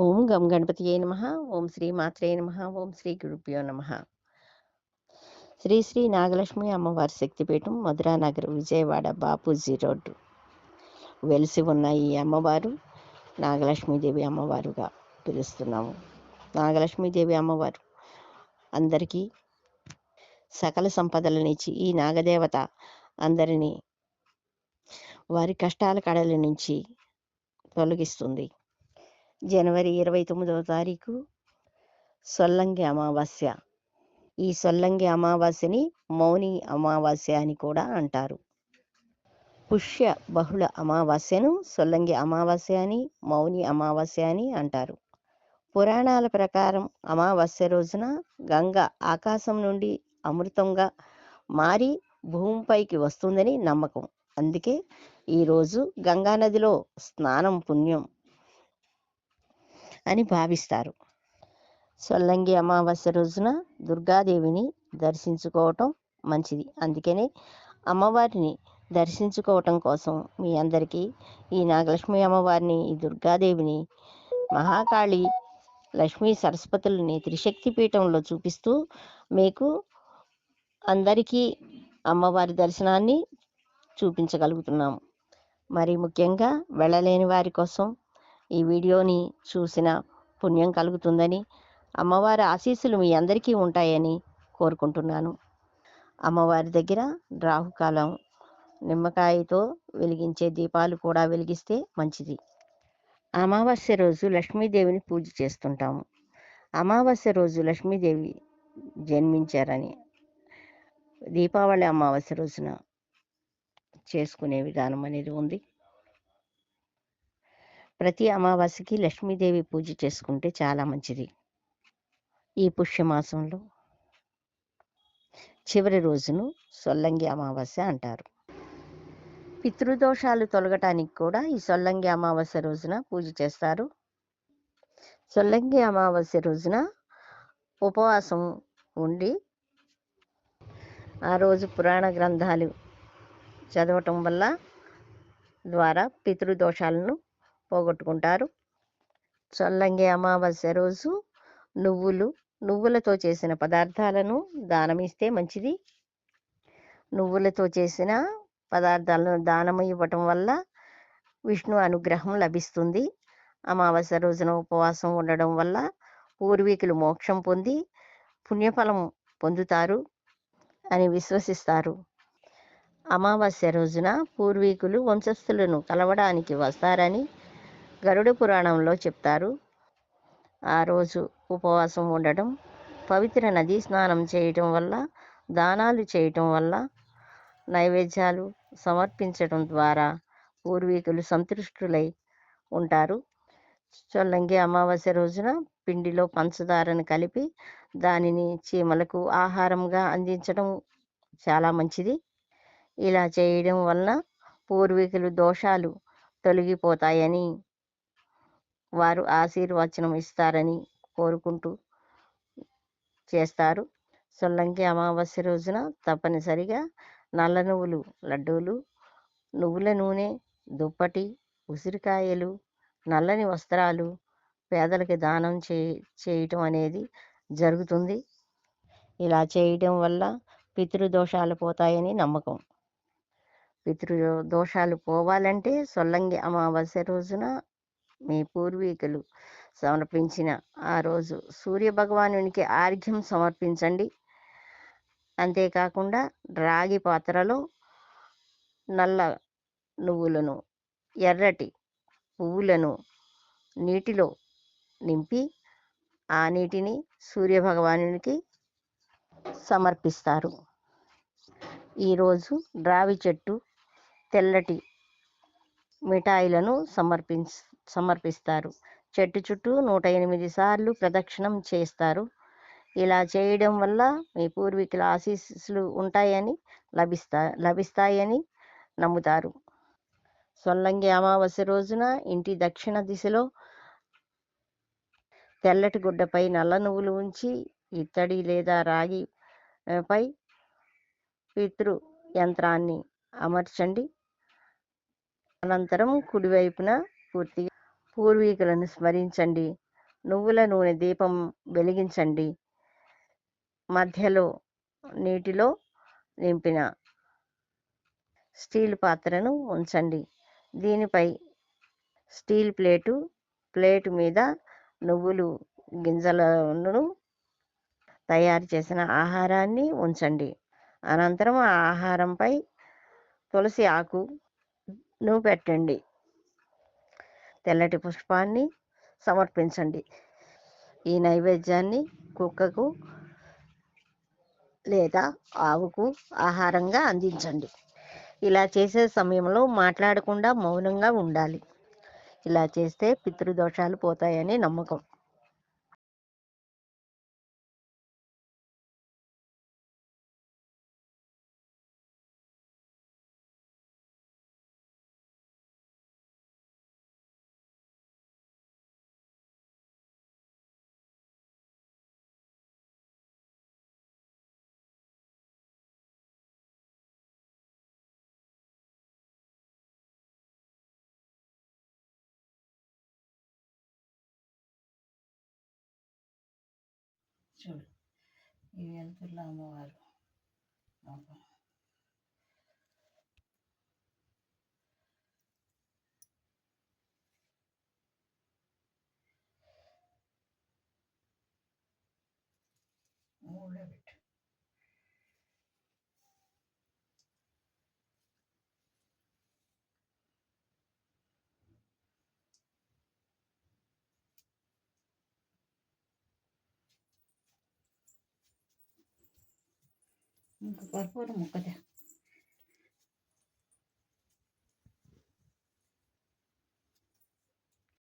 ఓం గం గణపతియే నమః. ఓం శ్రీ మాత్రే నమః. ఓం శ్రీ గురుభ్యో నమః. శ్రీ శ్రీ నాగలక్ష్మి అమ్మవారి శక్తిపీఠం, మధురానగర్, విజయవాడ, బాపూజీ రోడ్డు వెలిసి ఉన్న ఈ అమ్మవారు నాగలక్ష్మీదేవి అమ్మవారుగా పిలుస్తున్నాము. నాగలక్ష్మీదేవి అమ్మవారు అందరికీ సకల సంపదలనిచ్చి ఈ నాగదేవత అందరినీ వారి కష్టాల కడల నుంచి తొలగిస్తుంది. జనవరి 29వ తారీఖు సొల్లంగి అమావాస్య. ఈ సొల్లంగి అమావాస్యని మౌని అమావాస్య అని కూడా అంటారు. పుష్య బహుళ అమావాస్యను సొల్లంగి అమావాస్య అని, మౌని అమావాస్య అని అంటారు. పురాణాల ప్రకారం అమావాస్య రోజున గంగ ఆకాశం నుండి అమృతంగా మారి భూమిపైకి వస్తుందని నమ్మకం. అందుకే ఈరోజు గంగానదిలో స్నానం పుణ్యం అని భావిస్తారు. సొల్లంగి అమావాస్య రోజున దుర్గాదేవిని దర్శించుకోవటం మంచిది. అందుకనే అమ్మవారిని దర్శించుకోవటం కోసం మీ అందరికీ ఈ నాగలక్ష్మి అమ్మవారిని, ఈ దుర్గాదేవిని, మహాకాళి, లక్ష్మీ సరస్వతులని త్రిశక్తి పీఠంలో చూపిస్తూ మీకు అందరికీ అమ్మవారి దర్శనాన్ని చూపించగలుగుతున్నాము. మరి ముఖ్యంగా వెళ్ళలేని వారి కోసం ఈ వీడియోని చూసిన పుణ్యం కలుగుతుందని, అమ్మవారి ఆశీస్సులు మీ అందరికీ ఉంటాయని కోరుకుంటున్నాను. అమ్మవారి దగ్గర రాహుకాలం నిమ్మకాయతో వెలిగించే దీపాలు కూడా వెలిగిస్తే మంచిది. అమావాస్య రోజు లక్ష్మీదేవిని పూజ చేస్తుంటాము. అమావాస్య రోజు లక్ష్మీదేవి జన్మించారని దీపావళి అమావాస్య రోజున చేసుకునే విధానం అనేది ఉంది. ప్రతి అమావాస్యకి లక్ష్మీదేవి పూజ చేసుకుంటే చాలా మంచిది. ఈ పుష్యమాసంలో చివరి రోజును సొల్లంగి అమావాస్య అంటారు. పితృదోషాలు తొలగటానికి కూడా ఈ సొల్లంగి అమావాస్య రోజున పూజ చేస్తారు. సొల్లంగి అమావాస్య రోజున ఉపవాసం ఉండి ఆ రోజు పురాణ గ్రంథాలు చదవటం ద్వారా పితృదోషాలను పోగొట్టుకుంటారు. సొల్లంగి అమావాస్య రోజు నువ్వులతో చేసిన పదార్థాలను దానమిస్తే మంచిది. నువ్వులతో చేసిన పదార్థాలను దానం ఇవ్వటం వల్ల విష్ణు అనుగ్రహం లభిస్తుంది. అమావాస్య రోజున ఉపవాసం ఉండడం వల్ల పూర్వీకులు మోక్షం పొంది పుణ్యఫలం పొందుతారు అని విశ్వసిస్తారు. అమావాస్య రోజున పూర్వీకులు వంశస్థులను కలవడానికి వస్తారని గరుడ పురాణంలో చెప్తారు. ఆ రోజు ఉపవాసం ఉండటం, పవిత్ర నదీ స్నానం చేయటం వల్ల, దానాలు చేయటం వల్ల, నైవేద్యాలు సమర్పించటం ద్వారా పూర్వీకులు సంతృష్టులై ఉంటారు. సొల్లంగి అమావాస్య రోజున పిండిలో పంచదారను కలిపి దానిని చీమలకు ఆహారంగా అందించడం చాలా మంచిది. ఇలా చేయడం వలన పూర్వీకులు దోషాలు తొలగిపోతాయని, వారు ఆశీర్వచనం ఇస్తారని కోరుకుంటూ చేస్తారు. సొల్లంగి అమావాస్య రోజున తప్పనిసరిగా నల్ల నువ్వులు లడ్డూలు, నువ్వుల నూనె, దుప్పటి, ఉసిరికాయలు, నల్లని వస్త్రాలు పేదలకు దానం చేయటం అనేది జరుగుతుంది. ఇలా చేయడం వల్ల పితృదోషాలు పోతాయని నమ్మకం. పితృదోషాలు పోవాలంటే సొల్లంగి అమావాస్య రోజున మీ పూర్వీకులు సమర్పించిన ఆ రోజు సూర్య భగవానునికి ఆర్ఘ్యం సమర్పించండి. అంతేకాకుండా రాగి పాత్రలో నల్ల నువ్వులను, ఎర్రటి పువ్వులను నీటిలో నింపి ఆ నీటిని సూర్యభగవానునికి సమర్పిస్తారు. ఈరోజు రావి చెట్టు, తెల్లటి మిఠాయిలను సమర్పిస్తారు. చెట్టు చుట్టూ 108 సార్లు ప్రదక్షిణం చేస్తారు. ఇలా చేయడం వల్ల మీ పూర్వీకుల ఆశీస్సులు ఉంటాయని లభిస్తాయని నమ్ముతారు. సొల్లంగి అమావాస్య రోజున ఇంటి దక్షిణ దిశలో తెల్లటి గుడ్డపై నల్ల నువ్వులు ఉంచి ఇత్తడి లేదా రాగి పై పితృ యంత్రాన్ని అమర్చండి. అనంతరం కుడివైపున పూర్తిగా పూర్వీకులను స్మరించండి. నువ్వుల నూనె దీపం వెలిగించండి. మధ్యలో నీటిలో నింపిన స్టీల్ పాత్రను ఉంచండి. దీనిపై స్టీల్ ప్లేటు మీద నువ్వులు గింజలను తయారు చేసిన ఆహారాన్ని ఉంచండి. అనంతరం ఆ ఆహారంపై తులసి ఆకును పెట్టండి. తెల్లటి పుష్పాన్ని సమర్పించండి. ఈ నైవేద్యాన్ని కుక్కకు లేదా ఆవుకు ఆహారంగా అందించండి. ఇలా చేసే సమయంలో మాట్లాడకుండా మౌనంగా ఉండాలి. ఇలా చేస్తే పితృదోషాలు పోతాయని నమ్మకం. చూడు, ఈ వెలుతుర్లో అమ్మవారు మూడో పెట్టు. ఇంకా కర్పూరం ముక్కదే.